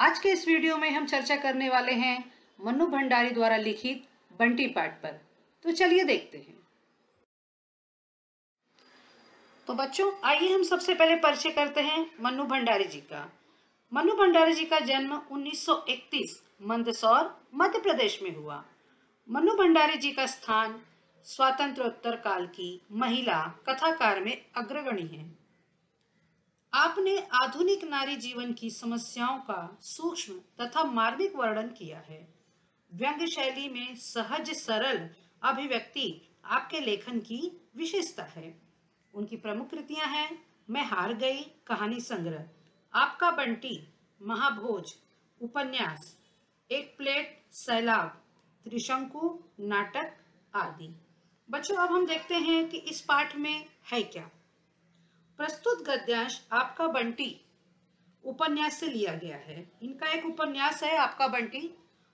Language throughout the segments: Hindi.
आज के इस वीडियो में हम चर्चा करने वाले हैं मन्नू भंडारी द्वारा लिखित बंटी पाठ पर। तो चलिए देखते हैं। तो बच्चों, आइए हम सबसे पहले परिचय करते हैं मन्नू भंडारी जी का। मन्नू भंडारी जी का जन्म 1931 मंदसौर मध्य प्रदेश में हुआ। मन्नू भंडारी जी का स्थान स्वातंत्रोत्तर काल की महिला कथाकार में अग्रगणी है। आपने आधुनिक नारी जीवन की समस्याओं का सूक्ष्म तथा मार्मिक वर्णन किया है। व्यंग्य शैली में सहज सरल अभिव्यक्ति आपके लेखन की विशेषता है। उनकी प्रमुख कृतियां हैं मैं हार गई, कहानी संग्रह, आपका बंटी, महाभोज, उपन्यास, एक प्लेट, सैलाब, त्रिशंकु, नाटक आदि। बच्चों, अब हम देखते हैं कि इस पाठ में है क्या। प्रस्तुत गद्यांश आपका बंटी उपन्यास से लिया गया है। इनका एक उपन्यास है आपका बंटी,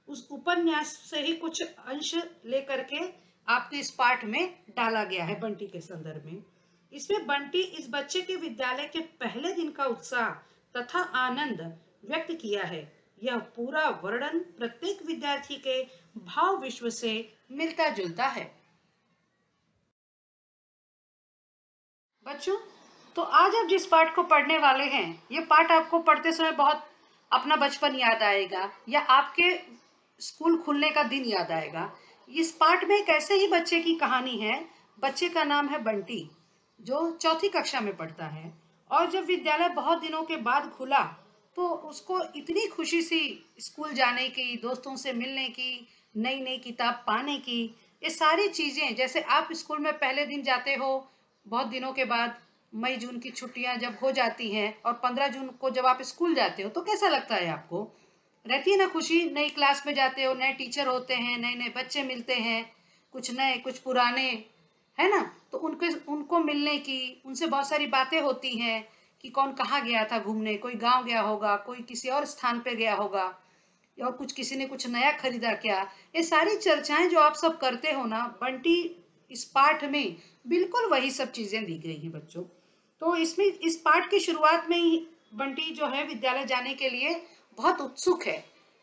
उस उपन्यास से ही कुछ अंश लेकर के आपके इस पाठ में डाला गया है बंटी के संदर्भ में। इसमें बंटी इस बच्चे के विद्यालय के पहले दिन का उत्साह तथा आनंद व्यक्त किया है। यह पूरा वर्णन प्रत्येक विद्यार्थी के भाव विश्व से मिलता जुलता है। बच्चों, तो आज आप जिस पाठ को पढ़ने वाले हैं, ये पाठ आपको पढ़ते समय बहुत अपना बचपन याद आएगा या आपके स्कूल खुलने का दिन याद आएगा। इस पाठ में एक ऐसे ही बच्चे की कहानी है। बच्चे का नाम है बंटी, जो चौथी कक्षा में पढ़ता है। और जब विद्यालय बहुत दिनों के बाद खुला तो उसको इतनी खुशी सी स्कूल जाने की, दोस्तों से मिलने की, नई नई किताब पाने की, ये सारी चीजें, जैसे आप स्कूल में पहले दिन जाते हो बहुत दिनों के बाद, मई जून की छुट्टियां जब हो जाती हैं और 15 जून को जब आप स्कूल जाते हो तो कैसा लगता है आपको? रहती है ना खुशी। नई क्लास में जाते हो, नए टीचर होते हैं, नए नए बच्चे मिलते हैं, कुछ नए कुछ पुराने, है ना। तो उनको मिलने की, उनसे बहुत सारी बातें होती हैं कि कौन कहाँ गया था घूमने, कोई गांव गया होगा, कोई किसी और स्थान पे गया होगा, और कुछ किसी ने कुछ नया खरीदा क्या। ये सारी चर्चाएं जो आप सब करते हो ना, बंटी इस पाठ में बिल्कुल वही सब चीजें दी गई हैं बच्चों। तो इसमें इस पाठ की शुरुआत में ही बंटी जो है विद्यालय जाने के लिए बहुत उत्सुक है,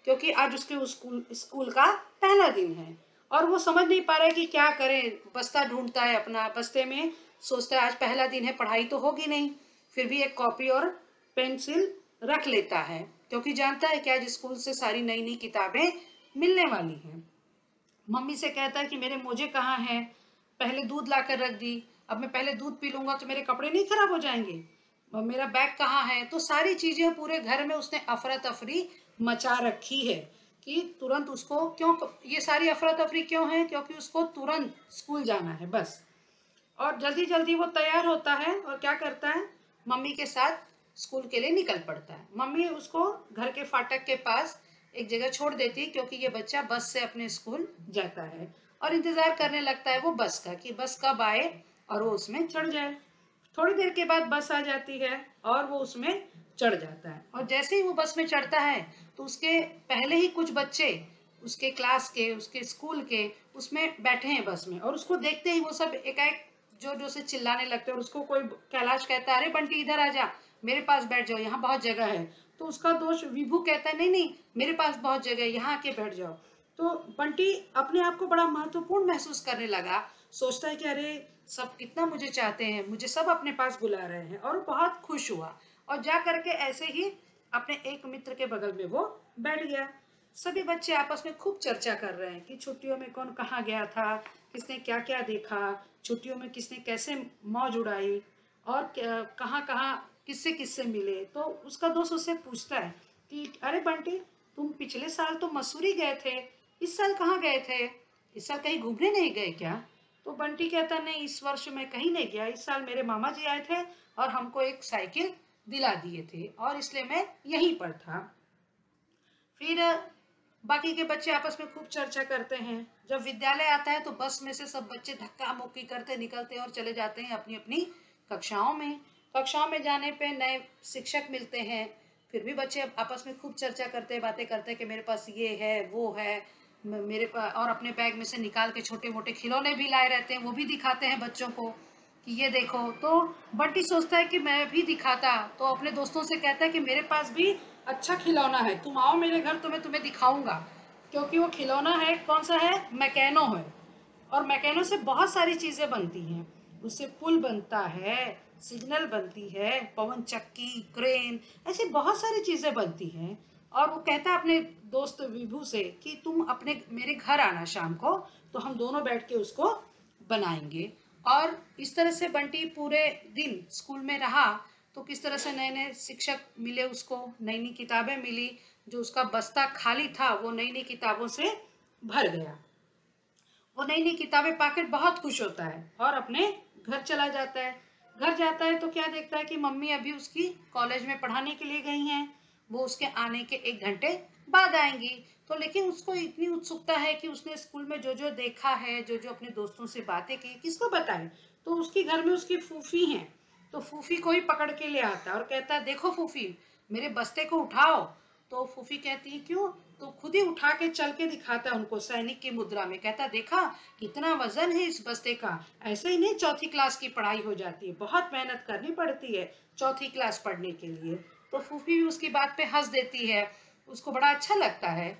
क्योंकि आज उसके स्कूल का पहला दिन है और वो समझ नहीं पा रहा है कि क्या करे। बस्ता ढूंढता है अपना, बस्ते में सोचता है आज पहला दिन है, पढ़ाई तो होगी नहीं, फिर भी एक कॉपी और पेंसिल रख लेता है, क्योंकि जानता है कि आज स्कूल से सारी नई नई किताबें मिलने वाली हैं। मम्मी से कहता है कि मेरे मोजे कहाँ हैं, पहले दूध ला कर रख दी, अब मैं पहले दूध पी लूंगा तो मेरे कपड़े नहीं खराब हो जाएंगे, और मेरा बैग कहाँ है। तो सारी चीजें पूरे घर में उसने अफरा तफरी मचा रखी है कि तुरंत उसको, क्यों ये सारी अफरा तफरी क्यों है, क्योंकि उसको तुरंत स्कूल जाना है बस। और जल्दी जल्दी वो तैयार होता है और क्या करता है, मम्मी के साथ स्कूल के लिए निकल पड़ता है। मम्मी उसको घर के फाटक के पास एक जगह छोड़ देती है, क्योंकि ये बच्चा बस से अपने स्कूल जाता है, और इंतजार करने लगता है वो बस का कि बस कब आए और वो उसमें चढ़ जाए। थोड़ी देर के बाद बस आ जाती है और वो उसमें चढ़ जाता है, और जैसे ही वो बस में चढ़ता है तो उसके पहले ही कुछ बच्चे उसके क्लास के, उसके स्कूल के उसमें बैठे हैं बस में, और उसको देखते ही वो सब एकाएक जोर जोर से चिल्लाने लगते हैं। और उसको कोई कैलाश कहता है, अरे बंटी इधर आ जा, मेरे पास बैठ जाओ, यहाँ बहुत जगह है। तो उसका दोस्त विभू कहता है नहीं नहीं, मेरे पास बहुत जगह है, यहाँ आके बैठ जाओ। तो बंटी अपने आप को बड़ा महत्वपूर्ण महसूस करने लगा, सोचता है कि अरे सब कितना मुझे चाहते हैं, मुझे सब अपने पास बुला रहे हैं, और बहुत खुश हुआ और जा करके ऐसे ही अपने एक मित्र के बगल में वो बैठ गया। सभी बच्चे आपस में खूब चर्चा कर रहे हैं कि छुट्टियों में कौन कहाँ गया था, किसने क्या क्या देखा, छुट्टियों में किसने कैसे मौज उड़ाई, और कहाँ कहाँ किससे किससे मिले। तो उसका दोस्त उससे पूछता है कि अरे बंटी, तुम पिछले साल तो मसूरी गए थे, इस साल कहाँ गए थे, इस साल कहीं घूमने नहीं गए क्या? तो बंटी कहता नहीं, इस वर्ष मैं कहीं नहीं गया, इस साल मेरे मामा जी आए थे और हमको एक साइकिल दिला दिए थे और इसलिए मैं यहीं पर था। फिर बाकी के बच्चे आपस में खूब चर्चा करते हैं। जब विद्यालय आता है तो बस में से सब बच्चे धक्का मुक्की करते निकलते हैं और चले जाते हैं अपनी अपनी कक्षाओं में। कक्षाओं में जाने पे नए शिक्षक मिलते हैं, फिर भी बच्चे आपस में खूब चर्चा करते, बातें करते हैं कि मेरे पास ये है वो है, मेरे पास, और अपने बैग में से निकाल के छोटे मोटे खिलौने भी लाए रहते हैं, वो भी दिखाते हैं बच्चों को कि ये देखो। तो बंटी सोचता है कि मैं भी दिखाता, तो अपने दोस्तों से कहता है कि मेरे पास भी अच्छा खिलौना है, तुम आओ मेरे घर तो मैं तुम्हें दिखाऊंगा। क्योंकि वो खिलौना है, कौन सा है, मैकेनो है। और मैकेनो से बहुत सारी चीज़ें बनती हैं। उससे पुल बनता है, सिग्नल बनती है, पवन चक्की, क्रेन, ऐसी बहुत सारी चीज़ें बनती हैं। और वो कहता है अपने दोस्त विभू से कि तुम अपने मेरे घर आना शाम को, तो हम दोनों बैठ के उसको बनाएंगे। और इस तरह से बंटी पूरे दिन स्कूल में रहा। तो किस तरह से नए नए शिक्षक मिले उसको, नई नई किताबें मिली, जो उसका बस्ता खाली था वो नई नई किताबों से भर गया। वो नई नई किताबें पाकर बहुत खुश होता है और अपने घर चला जाता है। घर जाता है तो क्या देखता है कि मम्मी अभी उसकी कॉलेज में पढ़ाने के लिए गई हैं। वो उसके आने के 1 घंटे बाद आएंगी। तो लेकिन उसको इतनी उत्सुकता है कि उसने स्कूल में जो जो देखा है, जो जो अपने दोस्तों से बातें की, किसको बताए। तो उसके घर में उसकी फूफी हैं। तो फूफी को ही पकड़ के ले आता है और कहता है, देखो फूफी, मेरे बस्ते को उठाओ। तो फूफी कहती है, क्यों। तो खुद ही उठा के चल के दिखाता है उनको सैनिक की मुद्रा में। कहता, देखा कितना वजन है इस बस्ते का। ऐसे ही नहीं चौथी क्लास की पढ़ाई हो जाती है, बहुत मेहनत करनी पड़ती है चौथी क्लास पढ़ने के लिए। तो फूफी भी उसकी बात पे हंस देती है, उसको बड़ा अच्छा लगता है।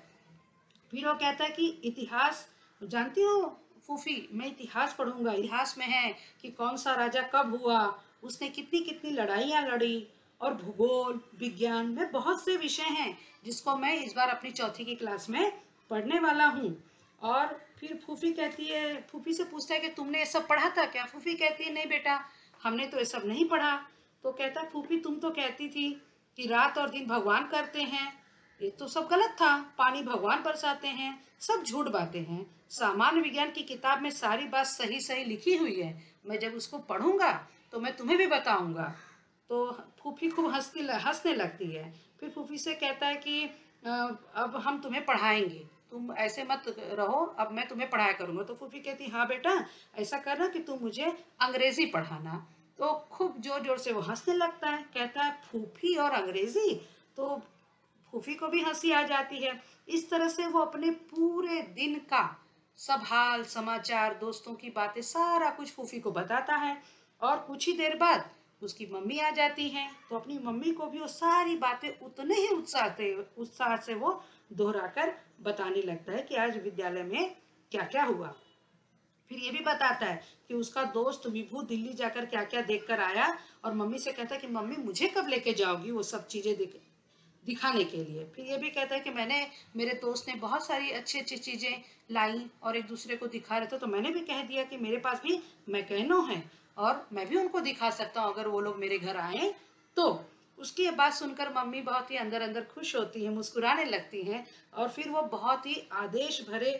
फिर वो कहता है कि इतिहास जानती हो फूफी, मैं इतिहास पढ़ूंगा। इतिहास में है कि कौन सा राजा कब हुआ, उसने कितनी कितनी लड़ाइयाँ लड़ी। और भूगोल, विज्ञान में बहुत से विषय हैं जिसको मैं इस बार अपनी चौथी की क्लास में पढ़ने वाला हूँ। और फिर फूफी कहती है, फूफी से पूछता है कि तुमने ये सब पढ़ा था क्या। फूफी कहती है, नहीं बेटा, हमने तो ये सब नहीं पढ़ा। तो कहता है, फूफी तुम तो कहती थी कि रात और दिन भगवान करते हैं। ये तो सब गलत था, पानी भगवान बरसाते हैं, सब झूठ बातें हैं। सामान्य विज्ञान की किताब में सारी बात सही सही लिखी हुई है। मैं जब उसको पढ़ूंगा तो मैं तुम्हें भी बताऊंगा। तो फूफी खूब हंसने लगती है। फिर फूफी से कहता है कि अब हम तुम्हें पढ़ाएंगे, तुम ऐसे मत रहो, अब मैं तुम्हें पढ़ाया करूंगा। तो फूफी कहती, हाँ बेटा, ऐसा करना कि तुम मुझे अंग्रेजी पढ़ाना। तो खूब जोर जोर से वो हंसने लगता है। कहता है, फूफी और अंग्रेजी। तो फूफी को भी हंसी आ जाती है। इस तरह से वो अपने पूरे दिन का सब हाल समाचार, दोस्तों की बातें, सारा कुछ फूफी को बताता है। और कुछ ही देर बाद उसकी मम्मी आ जाती हैं। तो अपनी मम्मी को भी वो सारी बातें उतने ही उत्साह से वो दोहराकर बताने लगता है कि आज विद्यालय में क्या क्या हुआ। फिर ये भी बताता है कि उसका दोस्त विभू दिल्ली जाकर क्या क्या देख कर आया। और मम्मी से कहता है कि मम्मी मुझे कब लेके जाओगी वो सब चीज़ें दिखाने के लिए। फिर ये भी कहता है कि मेरे दोस्त ने बहुत सारी अच्छी अच्छी चीज़ें लाई और एक दूसरे को दिखा रहे थे, तो मैंने भी कह दिया कि मेरे पास भी मैकेनो है और मैं भी उनको दिखा सकता हूँ अगर वो लोग मेरे घर आए तो। उसकी ये बात सुनकर मम्मी बहुत ही अंदर अंदर खुश होती हैं, मुस्कुराने लगती हैं। और फिर वो बहुत ही आदेश भरे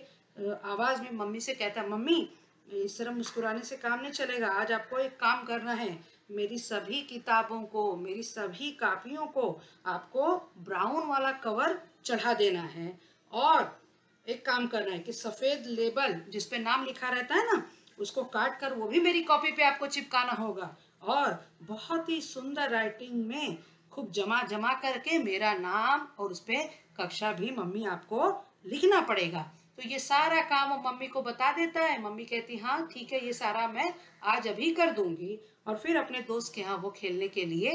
आवाज़ में मम्मी से कहता है, मम्मी इस तरह मुस्कुराने से काम नहीं चलेगा, आज आपको एक काम करना है। मेरी सभी किताबों को, मेरी सभी कापियों को आपको ब्राउन वाला कवर चढ़ा देना है। और एक काम करना है कि सफ़ेद लेबल जिस पे नाम लिखा रहता है ना, उसको काट कर वो भी मेरी कॉपी पे आपको चिपकाना होगा। और बहुत ही सुंदर राइटिंग में खूब जमा जमा करके मेरा नाम और उस पर कक्षा भी मम्मी आपको लिखना पड़ेगा। तो ये सारा काम वो मम्मी को बता देता है। मम्मी कहती, हाँ ठीक है, ये सारा मैं आज अभी कर दूंगी। और फिर अपने दोस्त के यहाँ वो खेलने के लिए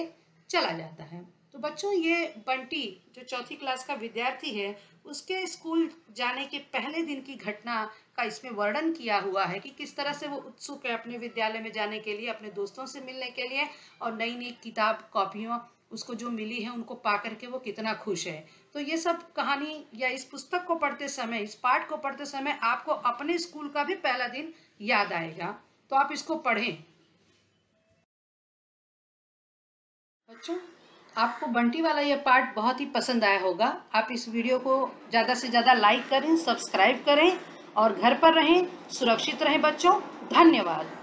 चला जाता है। तो बच्चों, ये बंटी जो चौथी क्लास का विद्यार्थी है, उसके स्कूल जाने के पहले दिन की घटना का इसमें वर्णन किया हुआ है कि किस तरह से वो उत्सुक है अपने विद्यालय में जाने के लिए, अपने दोस्तों से मिलने के लिए। और नई नई किताब कॉपियों उसको जो मिली है उनको पा करके वो कितना खुश है। तो ये सब कहानी या इस पुस्तक को पढ़ते समय, इस पाठ को पढ़ते समय आपको अपने स्कूल का भी पहला दिन याद आएगा। तो आप इसको पढ़ें। बच्चों, आपको बंटी वाला ये पार्ट बहुत ही पसंद आया होगा। आप इस वीडियो को ज़्यादा से ज़्यादा लाइक करें, सब्सक्राइब करें और घर पर रहें, सुरक्षित रहें बच्चों। धन्यवाद।